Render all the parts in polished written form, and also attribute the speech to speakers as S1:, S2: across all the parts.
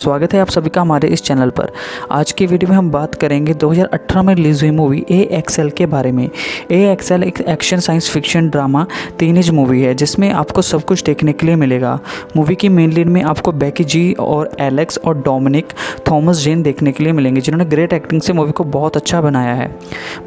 S1: स्वागत है आप सभी का हमारे इस चैनल पर। आज की वीडियो में हम बात करेंगे 2018 में रिलीज हुई मूवी AXL के बारे में। AXL एक action science fiction drama teenage movie है जिसमें आपको सब कुछ देखने के लिए मिलेगा। मूवी की मेन लीड में आपको बेकी जी और एलेक्स और डोमिनिक थॉमस जेन देखने के लिए मिलेंगे जिन्होंने ग्रेट एक्टिंग से मूवी को बहुत अच्छा बनाया है।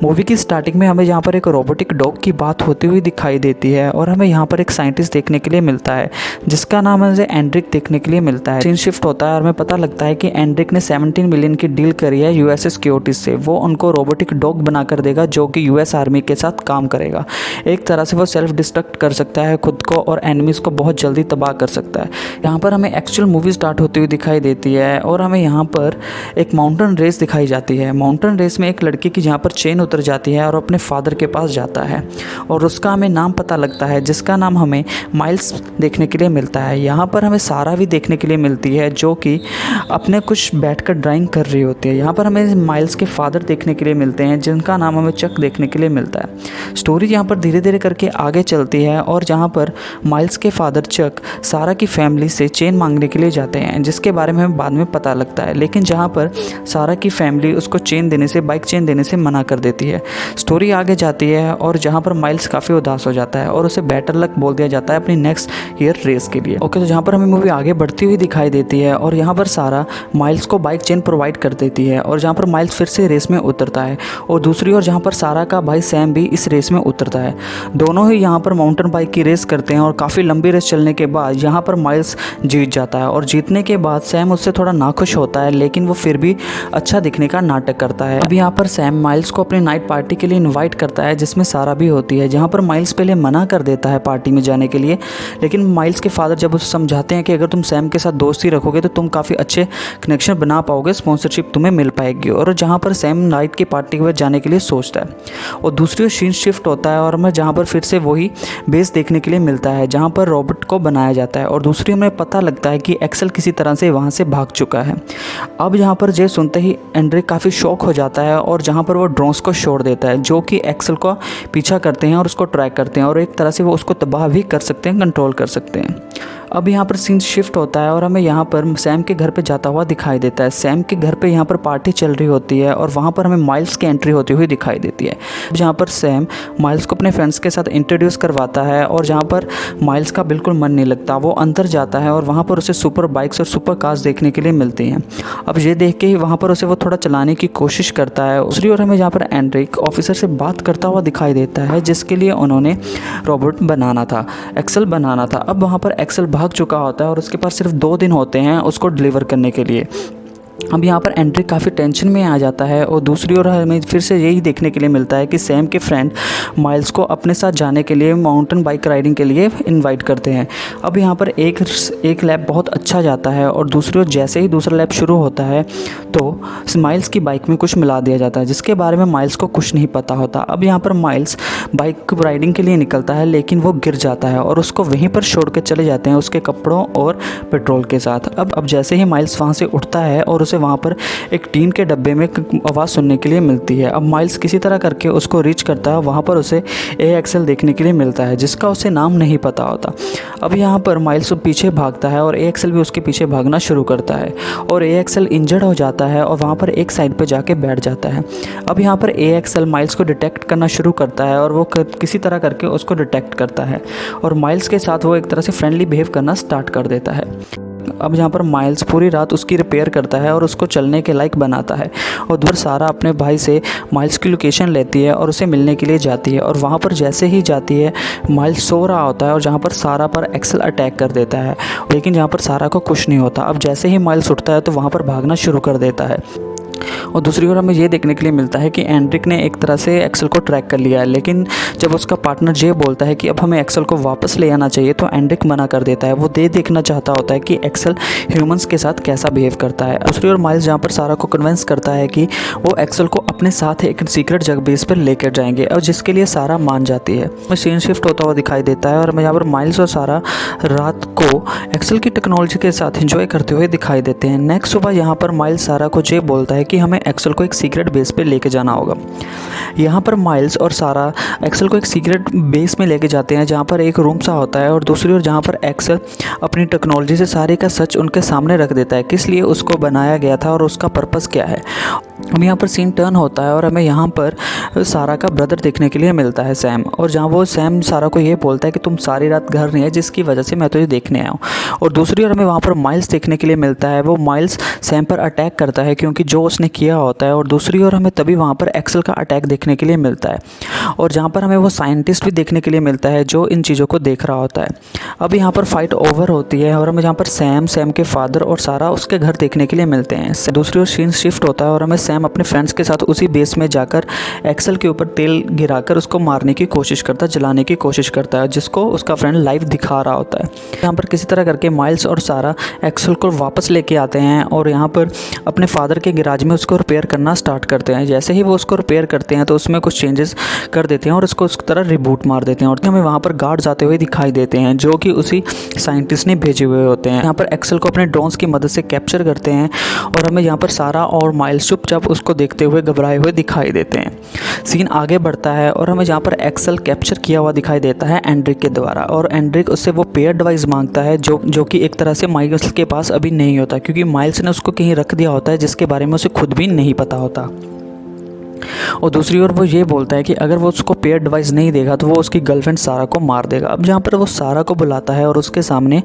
S1: मूवी की स्टार्टिंग में हमें यहाँ पर एक रोबोटिक डॉग की बात होती हुई दिखाई देती है और हमें यहाँ पर एक साइंटिस्ट देखने के लिए मिलता है जिसका नाम है एंड्रिक देखने के लिए मिलता है। सीन शिफ्ट होता है और हमें पता लगता है कि एंड्रिक ने 17 मिलियन की डील करी है यूएस सिक्योरिटी से। वो उनको रोबोटिक डॉग बनाकर देगा जो कि यूएस आर्मी के साथ काम करेगा। एक तरह से वो सेल्फ डिस्ट्रक्ट कर सकता है खुद को और एनिमीज को बहुत जल्दी तबाह कर सकता है। यहाँ पर हमें एक्चुअल मूवी स्टार्ट होती हुई दिखाई देती है और हमें यहाँ पर एक माउंटेन रेस दिखाई जाती है। माउंटेन रेस में एक लड़की की जहाँ पर चेन उतर जाती है और अपने फादर के पास जाता है और उसका हमें नाम पता लगता है जिसका नाम हमें माइल्स देखने के लिए मिलता है। यहाँ पर हमें सारा भी देखने के लिए मिलती है जो कि अपने कुछ बैठकर ड्राइंग कर रही होती है। यहाँ पर हमें माइल्स के फादर देखने के लिए मिलते हैं जिनका नाम हमें चक देखने के लिए मिलता है। स्टोरी यहाँ पर धीरे धीरे करके आगे चलती है और जहाँ पर माइल्स के फादर चक सारा की फैमिली से चेन मांगने के लिए जाते हैं जिसके बारे में हमें बाद में पता लगता है, लेकिन जहाँ पर सारा की फैमिली उसको चेन देने से बाइक चेन देने से मना कर देती है। स्टोरी आगे जाती है और जहाँ पर माइल्स काफ़ी उदास हो जाता है और उसे बेटर लक बोल दिया जाता है अपनी नेक्स्ट ईयर रेस के लिए। ओके, तो जहाँ पर हमें मूवी आगे बढ़ती हुई दिखाई देती है और यहाँ पर सारा माइल्स को बाइक चेन प्रोवाइड कर देती है और जहाँ पर माइल्स फिर से रेस में उतरता है और दूसरी ओर जहाँ पर सारा का भाई सैम भी इस रेस में उतरता है। दोनों ही यहाँ पर माउंटेन बाइक की रेस करते हैं और काफ़ी लंबी रेस चलने के बाद यहाँ पर माइल्स जीत जाता है और जीतने के बाद सैम उससे थोड़ा नाखुश होता है लेकिन वो फिर भी अच्छा दिखने का नाटक करता है। अब यहाँ पर सैम माइल्स को अपनी नाइट पार्टी के लिए इन्वाइट करता है जिसमें सारा भी होती है। जहाँ पर माइल्स पहले मना कर देता है पार्टी में जाने के लिए, लेकिन माइल्स के फादर जब उसे समझाते हैं कि अगर तुम सैम के साथ दोस्ती रखोगे तो तुम काफ़ी अच्छे कनेक्शन बना पाओगे, स्पॉन्सरशिप तुम्हें मिल पाएगी। और जहाँ पर सैम नाइट की पार्टी में जाने के लिए सोचता है और दूसरी ओर सीन शिफ्ट होता है और हमें जहाँ पर फिर से वही बेस देखने के लिए मिलता है जहाँ पर रोबोट को बनाया जाता है और दूसरी हमें पता लगता है कि एक्सेल किसी तरह से वहाँ से भाग चुका है। अब यहाँ पर जे सुनते ही एंड्रिक काफ़ी शॉक हो जाता है और जहाँ पर वो ड्रोन्स को छोड़ देता है जो कि एक्सेल को पीछा करते हैं और उसको ट्रैक करते हैं और एक तरह से वो उसको तबाह भी कर सकते हैं, कंट्रोल कर सकते हैं। अब यहाँ पर सीन शिफ्ट होता है और हमें यहाँ पर सैम के घर पे जाता हुआ दिखाई देता है। सैम के घर पे यहाँ पर पार्टी चल रही होती है और वहाँ पर हमें माइल्स की एंट्री होती हुई दिखाई देती है जहाँ पर सैम माइल्स को अपने फ्रेंड्स के साथ इंट्रोड्यूस करवाता है और जहाँ पर माइल्स का बिल्कुल मन नहीं लगता। वो अंदर जाता है और वहाँ पर उसे सुपर बाइक्स और सुपर कार्स देखने के लिए मिलती हैं। अब ये देख के ही वहाँ पर उसे वो थोड़ा चलाने की कोशिश करता है। दूसरी ओर हमें यहाँ पर एंड्रिक ऑफिसर से बात करता हुआ दिखाई देता है जिसके लिए उन्होंने रोबोट बनाना था, एक्सेल बनाना था। अब वहाँ पर एक्सेल भाग चुका होता है और उसके पास सिर्फ 2 दिन होते हैं उसको डिलीवर करने के लिए। अब यहाँ पर एंड्रिक काफ़ी टेंशन में आ जाता है और दूसरी ओर हमें फिर से यही देखने के लिए मिलता है कि सैम के फ्रेंड माइल्स को अपने साथ जाने के लिए माउंटेन बाइक राइडिंग के लिए इनवाइट करते हैं। अब यहाँ पर एक लैप बहुत अच्छा जाता है और दूसरी ओर जैसे ही दूसरा लैप शुरू होता है तो माइल्स की बाइक में कुछ मिला दिया जाता है जिसके बारे में माइल्स को कुछ नहीं पता होता। अब यहाँ पर माइल्स बाइक राइडिंग के लिए निकलता है लेकिन वो गिर जाता है और उसको वहीं पर छोड़ कर चले जाते हैं उसके कपड़ों और पेट्रोल के साथ। अब जैसे ही माइल्स वहाँ से उठता है और उसे वहाँ पर एक टीन के डब्बे में आवाज़ सुनने के लिए मिलती है। अब माइल्स किसी तरह करके उसको रीच करता है, वहाँ पर उसे AXL देखने के लिए मिलता है जिसका उसे नाम नहीं पता होता। अब यहाँ पर माइल्स पीछे भागता है और AXL भी उसके पीछे भागना शुरू करता है और AXL इंजर्ड हो जाता है और वहाँ पर एक साइड पर जाके बैठ जाता है। अब यहाँ पर AXL माइल्स को डिटेक्ट करना शुरू करता है और वो किसी तरह करके उसको डिटेक्ट करता है और माइल्स के साथ वो एक तरह से फ्रेंडली बिहेव करना स्टार्ट कर देता है। अब यहाँ पर माइल्स पूरी रात उसकी रिपेयर करता है और उसको चलने के लायक बनाता है और दूर सारा अपने भाई से माइल्स की लोकेशन लेती है और उसे मिलने के लिए जाती है और वहाँ पर जैसे ही जाती है माइल्स सो रहा होता है और जहाँ पर सारा पर एक्सेल अटैक कर देता है, लेकिन जहाँ पर सारा को कुछ नहीं होता। अब जैसे ही माइल्स उठता है तो वहाँ पर भागना शुरू कर देता है और दूसरी ओर हमें ये देखने के लिए मिलता है कि एंड्रिक ने एक तरह से एक्सेल को ट्रैक कर लिया है, लेकिन जब उसका पार्टनर जे बोलता है कि अब हमें एक्सेल को वापस ले आना चाहिए तो एंड्रिक मना कर देता है। वो देखना चाहता होता है कि एक्सेल ह्यूमंस के साथ कैसा बिहेव करता है। दूसरी ओर माइल्स जहाँ पर सारा को कन्विंस करता है कि वो एक्सेल को अपने साथ एक सीक्रेट जगह बेस पर लेकर जाएंगे और जिसके लिए सारा मान जाती है। सीन शिफ्ट होता हुआ दिखाई देता है और हमें यहाँ पर माइल्स और सारा रात को एक्सेल की टेक्नोलॉजी के साथ एंजॉय करते हुए दिखाई देते हैं। नेक्स्ट सुबह यहाँ पर माइल्स सारा को जे बोलता है कि हमें एक्सेल को एक सीक्रेट बेस पे लेके जाना होगा। यहाँ पर माइल्स और सारा एक्सेल को एक सीक्रेट बेस में लेके जाते हैं जहाँ पर एक रूम सा होता है, और दूसरी ओर जहाँ पर एक्सेल अपनी टेक्नोलॉजी से सारे का सच उनके सामने रख देता है, किस लिए उसको बनाया गया था और उसका पर्पस क्या है। अब यहाँ पर सीन टर्न होता है और हमें यहाँ पर सारा का ब्रदर देखने के लिए मिलता है, सैम, और जहाँ वो सैम सारा को ये बोलता है कि तुम सारी रात घर नहीं है जिसकी वजह से मैं तुझे देखने आया हूँ। और दूसरी ओर हमें वहाँ पर माइल्स देखने के लिए मिलता है, वो माइल्स सैम पर अटैक करता है क्योंकि जो उसने किया होता है। और दूसरी ओर हमें तभी वहाँ पर एक्सेल का अटैक देखने के लिए मिलता है, और जहाँ पर हमें वो साइंटिस्ट भी देखने के लिए मिलता है जो इन चीज़ों को देख रहा होता है। अब यहाँ पर फाइट ओवर होती है और हमें जहाँ पर सैम के फादर और सारा उसके घर देखने के लिए मिलते हैं। दूसरी ओर सीन शिफ्ट होता है और हमें सैम अपने फ्रेंड्स के साथ उसी बेस में जाकर एक्सेल के ऊपर तेल गिराकर उसको मारने की कोशिश करता है, जलाने की कोशिश करता है, जिसको उसका फ्रेंड लाइव दिखा रहा होता है। यहाँ पर किसी तरह करके माइल्स और सारा एक्सेल को वापस लेके आते हैं और यहाँ पर अपने फादर के गैराज में उसको रिपेयर करना स्टार्ट करते हैं। जैसे ही वो उसको रिपेयर करते हैं तो उसमें कुछ चेंजेस कर देते हैं और उसको उस तरह रिबूट मार देते हैं, और हमें वहाँ पर गार्ड्स आते हुए दिखाई देते हैं जो कि उसी साइंटिस्ट ने भेजे हुए होते हैं। यहाँ पर एक्सेल को अपने ड्रोन्स की मदद से कैप्चर करते हैं और हमें यहाँ पर सारा और माइल्स चुपचाप उसको देखते हुए घबराए हुए दिखाई देते हैं। सीन आगे बढ़ता है और हमें यहाँ पर एक्सेल कैप्चर किया हुआ दिखाई देता है एंड्रिक के द्वारा, और एंड्रिक उससे वो पेयर डिवाइस मांगता है जो कि एक तरह से माइल्स के पास अभी नहीं होता, क्योंकि माइल्स ने उसको कहीं रख दिया होता है जिसके बारे में उसे खुद भी नहीं पता होता। और दूसरी ओर वो ये बोलता है कि अगर वो उसको पेयर डिवाइस नहीं देगा तो वो उसकी गर्लफ्रेंड सारा को मार देगा। अब जहाँ पर वो सारा को बुलाता है और उसके सामने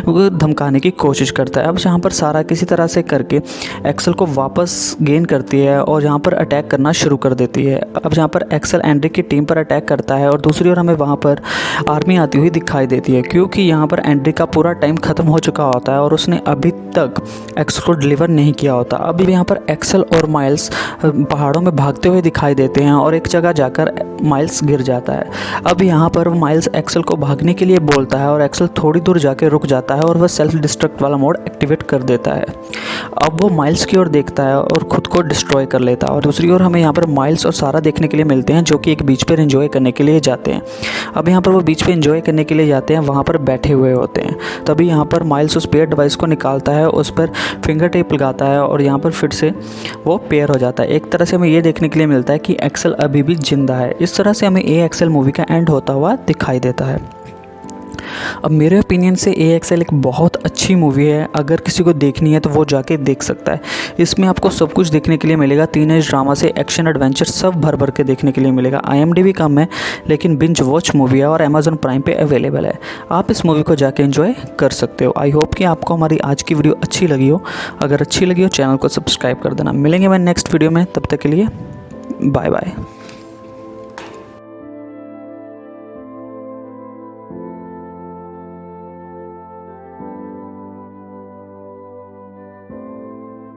S1: वो धमकाने की कोशिश करता है। अब जहाँ पर सारा किसी तरह से करके एक्सेल को वापस गेन करती है और जहाँ पर अटैक करना शुरू कर देती है। अब जहाँ पर एक्सेल एंड्रिक की टीम पर अटैक करता है और दूसरी ओर हमें वहाँ पर आर्मी आती हुई दिखाई देती है, क्योंकि यहाँ पर एंड्रिक का पूरा टाइम ख़त्म हो चुका होता है और उसने अभी तक एक्सेल को डिलीवर नहीं किया होता। अब यहाँ पर एक्सेल और माइल्स पहाड़ों में भागते हुए दिखाई देते हैं और एक जगह जाकर माइल्स गिर जाता है। अब यहाँ पर माइल्स एक्सेल को भागने के लिए बोलता है और एक्सेल थोड़ी दूर जाके रुक जाता है और वह सेल्फ डिस्ट्रक्ट वाला मोड एक्टिवेट कर देता है। अब वो माइल्स की ओर देखता है और खुद को डिस्ट्रॉय कर लेता है। और दूसरी ओर हमें यहाँ पर माइल्स और सारा देखने के लिए मिलते हैं जो कि एक बीच पर एंजॉय करने के लिए जाते हैं। अब यहाँ पर वो बीच पे एंजॉय करने के लिए जाते हैं, वहाँ पर बैठे हुए होते हैं। तभी यहाँ पर माइल्स उस पेयर डिवाइस को निकालता है, उस पर फिंगर टेप लगाता है और यहाँ पर फिर से वो पेयर हो जाता है। एक तरह से हमें ये देखने के लिए मिलता है कि एक्सेल अभी भी जिंदा है। इस तरह से हमें AXL मूवी का एंड होता हुआ दिखाई देता है। अब मेरे ओपिनियन से AXL एक बहुत अच्छी मूवी है, अगर किसी को देखनी है तो वो जाके देख सकता है। इसमें आपको सब कुछ देखने के लिए मिलेगा, टीनेज ड्रामा से एक्शन एडवेंचर सब भर भर के देखने के लिए मिलेगा। IMDb कम है लेकिन बिंज वॉच मूवी है और Amazon प्राइम पे अवेलेबल है। आप इस मूवी को जाके एंजॉय कर सकते हो। आई होप कि आपको हमारी आज की वीडियो अच्छी लगी हो। अगर अच्छी लगी हो चैनल को सब्सक्राइब कर देना। मिलेंगे मैं नेक्स्ट वीडियो में, तब तक के लिए बाय बाय।